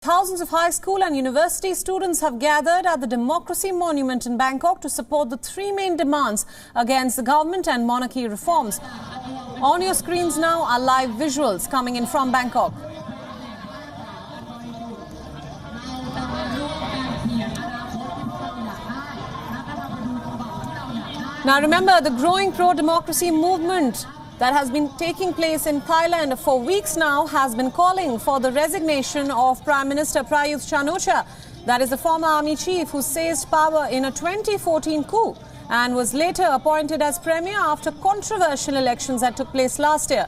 Thousands of high school and university students have gathered at the Democracy Monument in Bangkok to support the three main demands against the government and monarchy reforms. On your screens now are live visuals coming in from Bangkok. Now remember, the growing pro-democracy movement that has been taking place in Thailand for weeks now has been calling for the resignation of Prime Minister Prayuth Chan-ocha, that is the former army chief who seized power in a 2014 coup and was later appointed as premier after controversial elections that took place last year.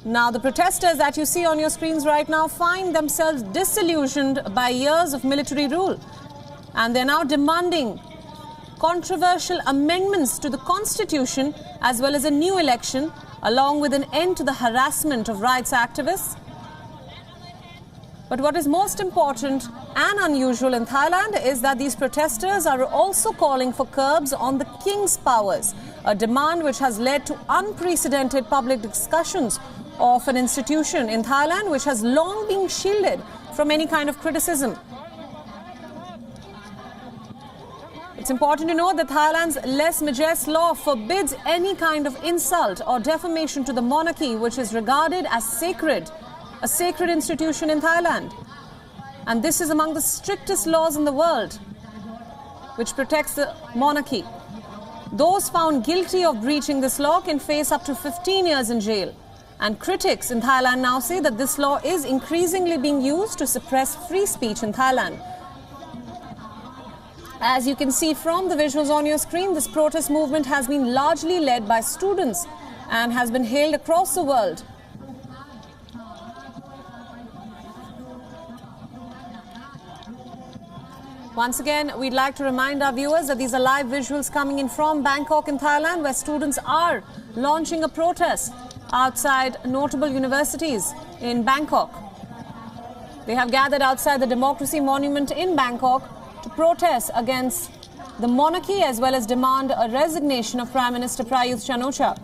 Now the protesters that you see on your screens right now find themselves disillusioned by years of military rule, and they're now demanding controversial amendments to the constitution as well as a new election, along with an end to the harassment of rights activists. But what is most important and unusual in Thailand is that these protesters are also calling for curbs on the king's powers, a demand which has led to unprecedented public discussions of an institution in Thailand which has long been shielded from any kind of criticism. It's important to note that Thailand's Les Majeste law forbids any kind of insult or defamation to the monarchy, which is regarded as sacred, a sacred institution in Thailand. And this is among the strictest laws in the world, which protects the monarchy. Those found guilty of breaching this law can face up to 15 years in jail. And critics in Thailand now say that this law is increasingly being used to suppress free speech in Thailand. As you can see from the visuals on your screen, this protest movement has been largely led by students and has been hailed across the world. Once again, we'd like to remind our viewers that these are live visuals coming in from Bangkok in Thailand, where students are launching a protest outside notable universities in Bangkok. They have gathered outside the Democracy Monument in Bangkok to protest against the monarchy as well as demand a resignation of Prime Minister Prayuth Chan-ocha.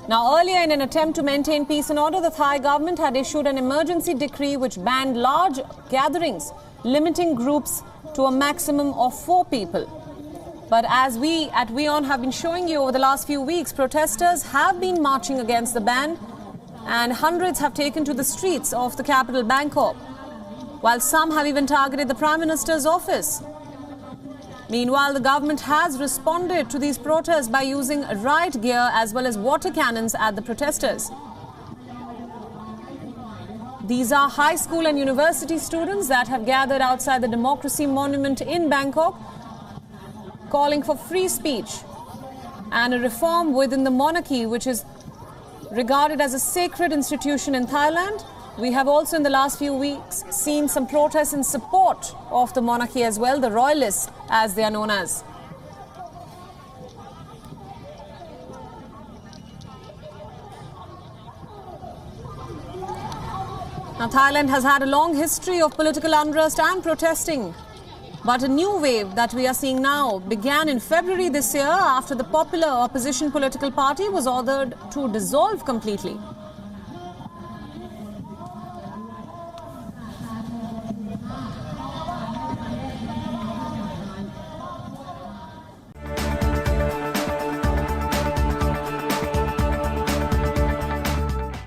Now, earlier, in an attempt to maintain peace and order, the Thai government had issued an emergency decree which banned large gatherings, limiting groups to a maximum of 4 people. But as we at WION have been showing you over the last few weeks, protesters have been marching against the ban, and hundreds have taken to the streets of the capital Bangkok, while some have even targeted the Prime Minister's office. Meanwhile, the government has responded to these protests by using riot gear as well as water cannons at the protesters. These are high school and university students that have gathered outside the Democracy Monument in Bangkok, calling for free speech and a reform within the monarchy, which is regarded as a sacred institution in Thailand. We have also in the last few weeks seen some protests in support of the monarchy as well, the royalists as they are known as. Now, Thailand has had a long history of political unrest and protesting, but a new wave that we are seeing now began in February this year after the popular opposition political party was ordered to dissolve completely.